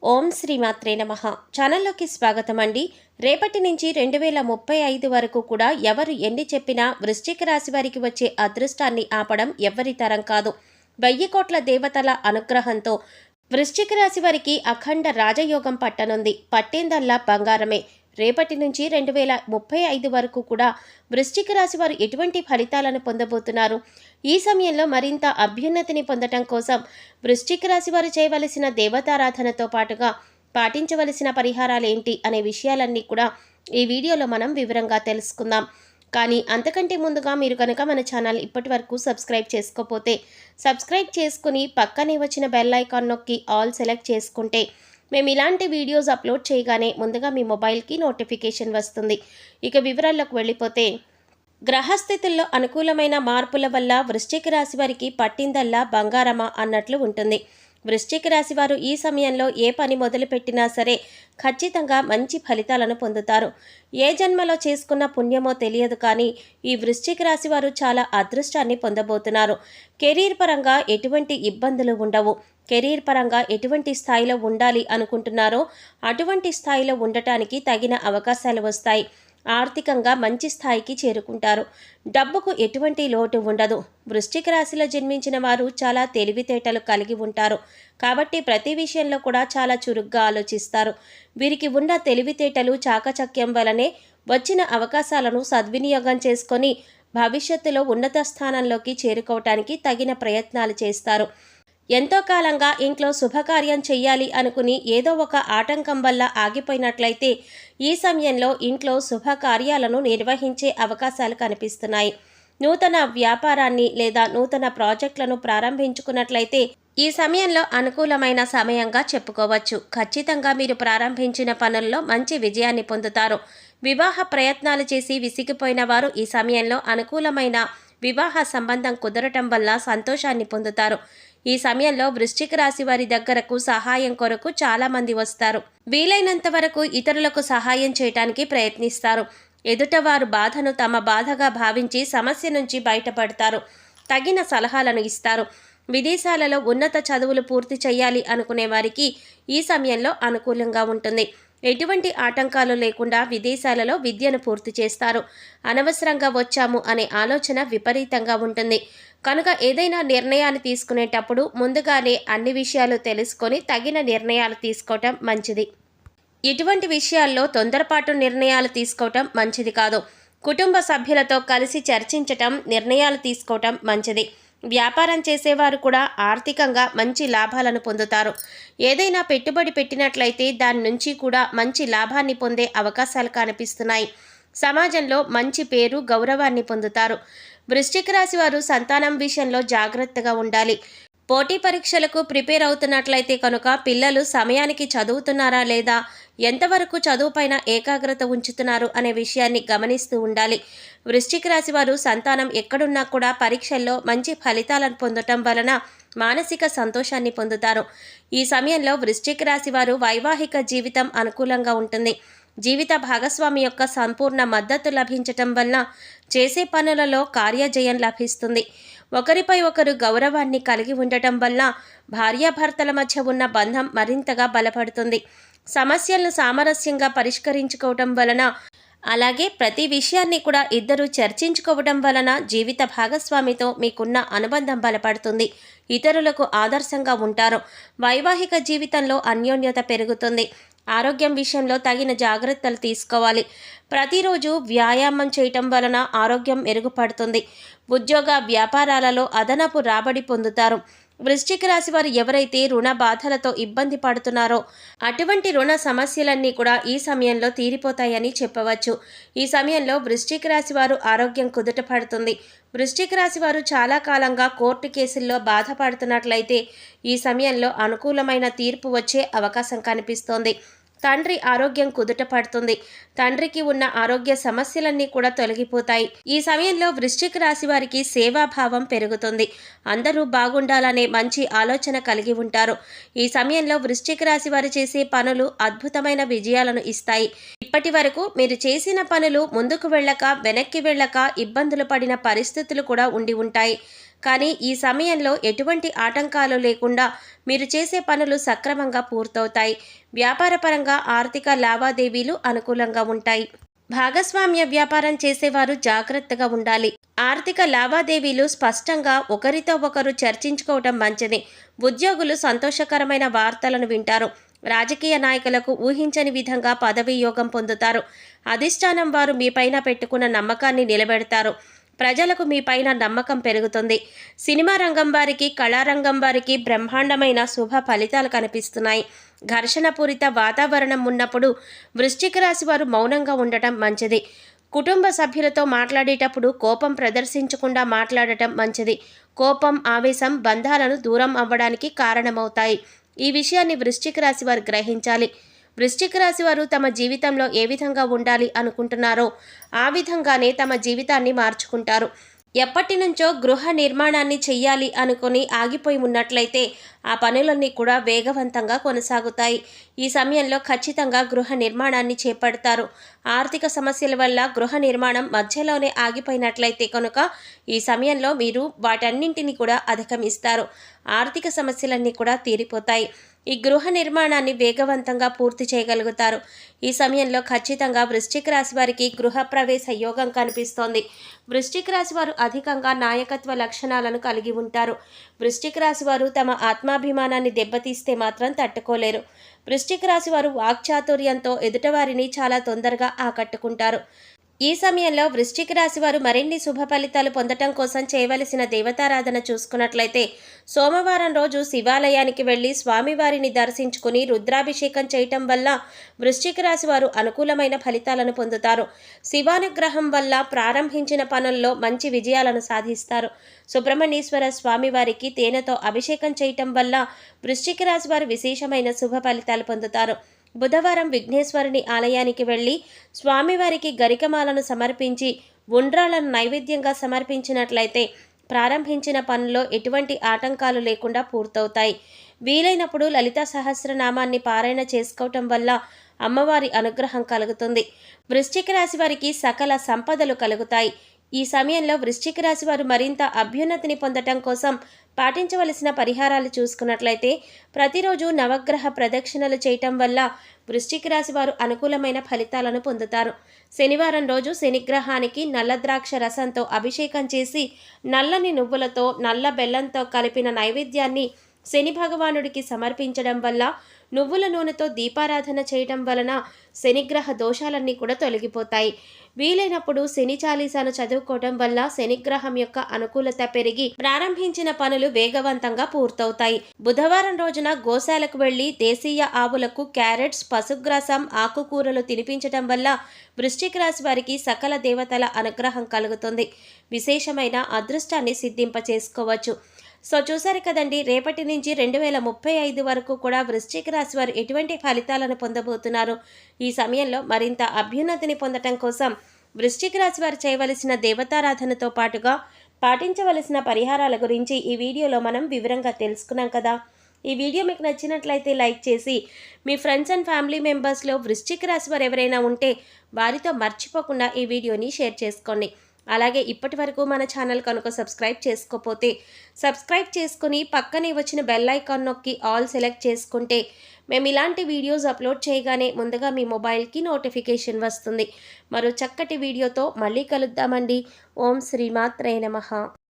ఓం శ్రీమాత్రే నమః. ఛానల్లోకి స్వాగతం అండి. రేపటి నుంచి 2035 వరకు కూడా ఎవరు ఎన్ని చెప్పినా వృశ్చిక రాశి వారికి వచ్చే అదృష్టాన్ని ఆపడం ఎవ్వరి తరం కాదు. 1000 కోట్ల దేవతల అనుగ్రహంతో వృశ్చిక రాశి వారికి అఖండ రాజయోగం పట్టనుంది. పట్టిందల్లా బంగారమే. రేపటి నుంచి 2035 వరకు కూడా వృశ్చిక రాశి వారు ఎటువంటి ఫలితాలను పొందబోతున్నారు? ఈ సమయంలో మరింత అభ్యున్నతిని పొందటం కోసం వృశ్చిక రాశి వారు చేయవలసిన దేవతారాధనతో పాటుగా పాటించవలసిన పరిహారాలు ఏంటి అనే విషయాలన్నీ కూడా ఈ వీడియోలో మనం వివరంగా తెలుసుకుందాం. కానీ అంతకంటే ముందుగా మీరు కనుక మన ఛానల్ ఇప్పటి వరకు సబ్స్క్రైబ్ చేసుకోకపోతే సబ్స్క్రైబ్ చేసుకుని పక్కనే వచ్చిన బెల్ ఐకాన్ నొక్కి ఆల్ సెలెక్ట్ చేసుకుంటే మేము ఇలాంటి వీడియోస్ అప్లోడ్ చేయగానే ముందుగా మీ మొబైల్కి నోటిఫికేషన్ వస్తుంది. ఇక వివరాల్లోకి వెళ్ళిపోతే, గ్రహస్థితుల్లో అనుకూలమైన మార్పుల వల్ల వృశ్చిక రాశి వారికి పట్టిందల్లా బంగారమా అన్నట్లు ఉంటుంది. వృశ్చిక రాశి వారు ఈ సమయంలో ఏ పని మొదలుపెట్టినా సరే ఖచ్చితంగా మంచి ఫలితాలను పొందుతారు. ఏ జన్మలో చేసుకున్న పుణ్యమో తెలియదు, కానీ ఈ వృశ్చిక రాశి వారు చాలా అదృష్టాన్ని పొందబోతున్నారు. కెరీర్ పరంగా ఎటువంటి ఇబ్బందులు ఉండవు. కెరీర్ పరంగా ఎటువంటి స్థాయిలో ఉండాలి అనుకుంటున్నారో అటువంటి స్థాయిలో ఉండటానికి తగిన అవకాశాలు వస్తాయి. ఆర్థికంగా మంచి స్థాయికి చేరుకుంటారు. డబ్బుకు ఎటువంటి లోటు ఉండదు. వృశ్చిక రాశిలో జన్మించిన వారు చాలా తెలివితేటలు కలిగి ఉంటారు. కాబట్టి ప్రతి విషయంలో కూడా చాలా చురుగ్గా ఆలోచిస్తారు. వీరికి ఉన్న తెలివితేటలు చాకచక్యం వలనే వచ్చిన అవకాశాలను సద్వినియోగం చేసుకొని భవిష్యత్తులో ఉన్నత స్థానంలోకి చేరుకోవటానికి తగిన ప్రయత్నాలు చేస్తారు. ఎంతో కాలంగా ఇంట్లో శుభకార్యం చెయ్యాలి అనుకుని ఏదో ఒక ఆటంకం వల్ల ఆగిపోయినట్లయితే ఈ సమయంలో ఇంట్లో శుభకార్యాలను నిర్వహించే అవకాశాలు కనిపిస్తున్నాయి. నూతన వ్యాపారాన్ని లేదా నూతన ప్రాజెక్టులను ప్రారంభించుకున్నట్లయితే ఈ సమయంలో అనుకూలమైన సమయంగా చెప్పుకోవచ్చు. ఖచ్చితంగా మీరు ప్రారంభించిన పనుల్లో మంచి విజయాన్ని పొందుతారు. వివాహ ప్రయత్నాలు చేసి విసిగిపోయిన వారు ఈ సమయంలో అనుకూలమైన వివాహ సంబంధం కుదరటం వల్ల సంతోషాన్ని పొందుతారు. ఈ సమయంలో వృశ్చిక రాశి వారి దగ్గరకు సహాయం కొరకు చాలామంది వస్తారు. వీలైనంత వరకు ఇతరులకు సహాయం చేయడానికి ప్రయత్నిస్తారు. ఎదుటవారు బాధను తమ బాధగా భావించి సమస్య నుంచి బయటపడతారు. తగిన సలహాలను ఇస్తారు. విదేశాలలో ఉన్నత చదువులు పూర్తి చేయాలి అనుకునే వారికి ఈ సమయంలో అనుకూలంగా ఉంటుంది. ఎటువంటి ఆటంకాలు లేకుండా విదేశాలలో విద్యను పూర్తి చేస్తారు. అనవసరంగా వచ్చాము అనే ఆలోచన విపరీతంగా ఉంటుంది. కనుక ఏదైనా నిర్ణయాలు తీసుకునేటప్పుడు ముందుగానే అన్ని విషయాలు తెలుసుకొని తగిన నిర్ణయాలు తీసుకోవటం మంచిది. ఇటువంటి విషయాల్లో తొందరపాటు నిర్ణయాలు తీసుకోవటం మంచిది కాదు. కుటుంబ సభ్యులతో కలిసి చర్చించటం, నిర్ణయాలు తీసుకోవటం మంచిది. వ్యాపారం చేసేవారు కూడా ఆర్థికంగా మంచి లాభాలను పొందుతారు. ఏదైనా పెట్టుబడి పెట్టినట్లయితే దాని నుంచి కూడా మంచి లాభాన్ని పొందే అవకాశాలు కనిపిస్తున్నాయి. సమాజంలో మంచి పేరు, గౌరవాన్ని పొందుతారు. వృశ్చిక రాశి వారు సంతానం విషయంలో జాగ్రత్తగా ఉండాలి. పోటీ పరీక్షలకు ప్రిపేర్ అవుతున్నట్లయితే కనుక పిల్లలు సమయానికి చదువుతున్నారా లేదా, ఎంతవరకు చదువుపైన ఏకాగ్రత ఉంచుతున్నారు అనే విషయాన్ని గమనిస్తూ ఉండాలి. వృశ్చిక రాశి వారు సంతానం ఎక్కడున్నా కూడా పరీక్షల్లో మంచి ఫలితాలను పొందటం వలన మానసిక సంతోషాన్ని పొందుతారు. ఈ సమయంలో వృశ్చిక రాశి వారు వైవాహిక జీవితం అనుకూలంగా ఉంటుంది. జీవిత భాగస్వామి యొక్క సంపూర్ణ మద్దతు లభించటం వలన చేసే పనులలో కార్యజయం లభిస్తుంది. ఒకరిపై ఒకరు గౌరవాన్ని కలిగి ఉండటం వల్ల భార్యాభర్తల మధ్య ఉన్న బంధం మరింతగా బలపడుతుంది. సమస్యలను సామరస్యంగా పరిష్కరించుకోవటం వలన, అలాగే ప్రతి విషయాన్ని కూడా ఇద్దరు చర్చించుకోవడం వలన జీవిత భాగస్వామితో మీకున్న అనుబంధం బలపడుతుంది. ఇతరులకు ఆదర్శంగా ఉంటారు. వైవాహిక జీవితంలో అన్యోన్యత పెరుగుతుంది. ఆరోగ్యం విషయంలో తగిన జాగ్రత్తలు తీసుకోవాలి. ప్రతిరోజు వ్యాయామం చేయటం వలన ఆరోగ్యం మెరుగుపడుతుంది. ఉద్యోగ వ్యాపారాలలో అదనపు రాబడి పొందుతారు. వృశ్చిక రాశి వారు ఎవరైతే రుణ బాధలతో ఇబ్బంది పడుతున్నారో అటువంటి రుణ సమస్యలన్నీ కూడా ఈ సమయంలో తీరిపోతాయని చెప్పవచ్చు. ఈ సమయంలో వృశ్చిక రాశి వారు ఆరోగ్యం కుదుట పడుతుంది. వృశ్చిక రాశి వారు చాలా కాలంగా కోర్టు కేసుల్లో బాధపడుతున్నట్లయితే ఈ సమయంలో అనుకూలమైన తీర్పు వచ్చే అవకాశం కనిపిస్తోంది. తండ్రి ఆరోగ్యం కుదుట పడుతుంది. తండ్రికి ఉన్న ఆరోగ్య సమస్యలన్నీ కూడా తొలగిపోతాయి. ఈ సమయంలో వృశ్చిక రాశి వారికి సేవాభావం పెరుగుతుంది. అందరూ బాగుండాలనే మంచి ఆలోచన కలిగి ఉంటారు. ఈ సమయంలో వృశ్చిక రాశి వారు చేసే పనులు అద్భుతమైన విజయాలను ఇస్తాయి. ఇప్పటి వరకు మీరు చేసిన పనులు ముందుకు వెళ్ళక, వెనక్కి వెళ్ళక ఇబ్బందులు పడిన పరిస్థితులు కూడా ఉండి ఉంటాయి. కానీ ఈ సమయంలో ఎటువంటి ఆటంకాలు లేకుండా మీరు చేసే పనులు సక్రమంగా పూర్తవుతాయి. వ్యాపారపరంగా ఆర్థిక లావాదేవీలు అనుకూలంగా ఉంటాయి. భాగస్వామ్య వ్యాపారం చేసేవారు జాగ్రత్తగా ఉండాలి. ఆర్థిక లావాదేవీలు స్పష్టంగా ఒకరితో ఒకరు చర్చించుకోవటం మంచిది. ఉద్యోగులు సంతోషకరమైన వార్తలను వింటారు. రాజకీయ నాయకులకు ఊహించని విధంగా పదవీ యోగం పొందుతారు. అధిష్టానం వారు మీపైన పెట్టుకున్న నమ్మకాన్ని నిలబెడతారు. ప్రజలకు మీపైన నమ్మకం పెరుగుతుంది. సినిమా రంగం వారికి, కళారంగం వారికి బ్రహ్మాండమైన శుభ ఫలితాలు కనిపిస్తున్నాయి. ఘర్షణపూరిత వాతావరణం ఉన్నప్పుడు వృశ్చిక రాశి వారు మౌనంగా ఉండటం మంచిది. కుటుంబ సభ్యులతో మాట్లాడేటప్పుడు కోపం ప్రదర్శించకుండా మాట్లాడటం మంచిది. కోపం, ఆవేశం బంధాలను దూరం అవ్వడానికి కారణమవుతాయి. ఈ విషయాన్ని వృశ్చిక రాశి వారు గ్రహించాలి. వృశ్చిక రాశి వారు తమ జీవితంలో ఏ విధంగా ఉండాలి అనుకుంటున్నారో ఆ విధంగానే తమ జీవితాన్ని మార్చుకుంటారు. ఎప్పటి నుంచో గృహ నిర్మాణాన్ని చెయ్యాలి అనుకొని ఆగిపోయి ఉన్నట్లయితే ఆ పనులన్నీ కూడా వేగవంతంగా కొనసాగుతాయి. ఈ సమయంలో ఖచ్చితంగా గృహ నిర్మాణాన్ని చేపడతారు. ఆర్థిక సమస్యల వల్ల గృహ నిర్మాణం మధ్యలోనే ఆగిపోయినట్లయితే కనుక ఈ సమయంలో మీరు వాటన్నింటినీ కూడా అధిగమిస్తారు. ఆర్థిక సమస్యలన్నీ కూడా తీరిపోతాయి. ఈ గృహ నిర్మాణాన్ని వేగవంతంగా పూర్తి చేయగలుగుతారు. ఈ సమయంలో ఖచ్చితంగా వృశ్చిక రాశి వారికి గృహప్రవేశ యోగం కనిపిస్తోంది. వృశ్చిక రాశి వారు అధికంగా నాయకత్వ లక్షణాలను కలిగి ఉంటారు. వృశ్చిక రాశి వారు తమ ఆత్మాభిమానాన్ని దెబ్బతీస్తే మాత్రం తట్టుకోలేరు. వృశ్చిక రాశి వారు వాక్చాతుర్యంతో ఎదుటివారిని చాలా తొందరగా ఆకట్టుకుంటారు. ఈ సమయంలో వృశ్చిక రాశి వారు మరిన్ని శుభ ఫలితాలు పొందటం కోసం చేయవలసిన దేవతారాధన చూసుకున్నట్లయితే సోమవారం రోజు శివాలయానికి వెళ్ళి స్వామివారిని దర్శించుకుని రుద్రాభిషేకం చేయటం వల్ల వృశ్చిక రాశి వారు అనుకూలమైన ఫలితాలను పొందుతారు. శివానుగ్రహం వల్ల ప్రారంభించిన పనుల్లో మంచి విజయాలను సాధిస్తారు. సుబ్రహ్మణ్యేశ్వర స్వామివారికి తేనెతో అభిషేకం చేయటం వల్ల వృశ్చిక రాశి వారు విశేషమైన శుభ ఫలితాలు పొందుతారు. బుధవారం విఘ్నేశ్వరుని ఆలయానికి వెళ్ళి స్వామివారికి గరికమాలను సమర్పించి ఉండ్రాలను నైవేద్యంగా సమర్పించినట్లయితే ప్రారంభించిన పనుల్లో ఎటువంటి ఆటంకాలు లేకుండా పూర్తవుతాయి. వీలైనప్పుడు లలితా సహస్రనామాన్ని పారాయణ చేసుకోవటం వల్ల అమ్మవారి అనుగ్రహం కలుగుతుంది. వృశ్చిక రాశి వారికి సకల సంపదలు కలుగుతాయి. ఈ సమయంలో వృశ్చిక రాశి వారు మరింత అభ్యున్నతిని పొందటం కోసం పాటించవలసిన పరిహారాలు చూసుకున్నట్లయితే ప్రతిరోజు నవగ్రహ ప్రదక్షిణలు చేయటం వల్ల వృశ్చిక రాశి వారు అనుకూలమైన ఫలితాలను పొందుతారు. శనివారం రోజు శనిగ్రహానికి నల్ల ద్రాక్ష రసంతో అభిషేకం చేసి నల్లని నువ్వులతో, నల్ల బెల్లంతో కలిపిన నైవేద్యాన్ని శని భగవానుడికి సమర్పించడం వల్ల, నువ్వుల నూనెతో దీపారాధన చేయడం వలన శనిగ్రహ దోషాలన్నీ కూడా తొలగిపోతాయి. వీలైనప్పుడు శని చాలీసాను చదువుకోవడం వల్ల శనిగ్రహం యొక్క అనుకూలత పెరిగి ప్రారంభించిన పనులు వేగవంతంగా పూర్తవుతాయి. బుధవారం రోజున గోశాలకు వెళ్లి దేశీయ ఆవులకు క్యారెట్స్, పశుగ్రాసం, ఆకుకూరలు తినిపించడం వల్ల వృశ్చిక రాశి వారికి సకల దేవతల అనుగ్రహం కలుగుతుంది. విశేషమైన అదృష్టాన్ని సిద్ధింపచేసుకోవచ్చు. సో చూసారు కదండి, రేపటి నుంచి 2035 వరకు కూడా వృశ్చిక రాశి వారు ఎటువంటి ఫలితాలను పొందబోతున్నారు. ఈ సమయంలో మరింత అభ్యున్నతిని పొందటం కోసం వృశ్చిక రాశి వారు చేయవలసిన దేవతారాధనతో పాటుగా పాటించవలసిన పరిహారాల గురించి ఈ వీడియోలో మనం వివరంగా తెలుసుకున్నాం కదా. ఈ వీడియో మీకు నచ్చినట్లయితే లైక్ చేసి మీ ఫ్రెండ్స్ అండ్ ఫ్యామిలీ మెంబర్స్లో వృశ్చిక రాశి వారు ఎవరైనా ఉంటే వారితో మర్చిపోకుండా ఈ వీడియోని షేర్ చేసుకోండి. అలాగే ఇప్పటి వరకు మన ఛానల్ కనుక సబ్స్క్రైబ్ చేసుకోకపోతే సబ్స్క్రైబ్ చేసుకుని పక్కనే వచ్చిన బెల్ ఐకాన్ నొక్కి ఆల్ సెలెక్ట్ చేసుకుంటే మేము ఇలాంటి వీడియోస్ అప్లోడ్ చేయగానే ముందుగా మీ మొబైల్కి నోటిఫికేషన్ వస్తుంది. మరో చక్కటి వీడియోతో మళ్ళీ కలుద్దామండి. ఓం శ్రీమాత్రే నమః.